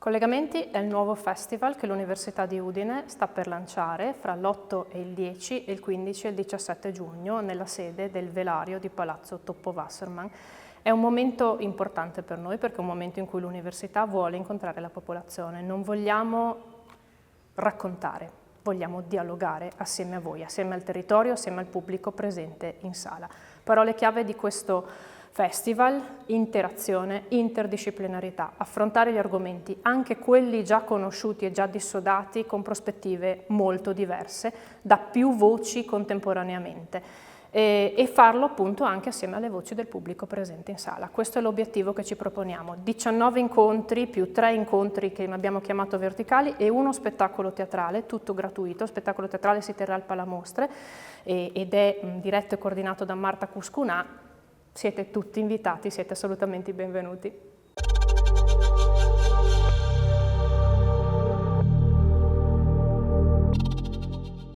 Collegamenti è il nuovo festival che l'Università di Udine sta per lanciare fra l'8 e il 10 e il 15 e il 17 giugno nella sede del Velario di Palazzo Toppo Wasserman. È un momento importante per noi perché è un momento in cui l'Università vuole incontrare la popolazione. Non vogliamo raccontare, vogliamo dialogare assieme a voi, assieme al territorio, assieme al pubblico presente in sala. Parole chiave di questo festival: interazione, interdisciplinarità, affrontare gli argomenti, anche quelli già conosciuti e già dissodati, con prospettive molto diverse, da più voci contemporaneamente. E farlo appunto anche assieme alle voci del pubblico presente in sala. Questo è l'obiettivo che ci proponiamo: 19 incontri più 3 incontri che abbiamo chiamato verticali e uno spettacolo teatrale, tutto gratuito. Lo spettacolo teatrale si terrà al Palamostre ed è diretto e coordinato da Marta Cuscunà. Siete tutti invitati, siete assolutamente benvenuti.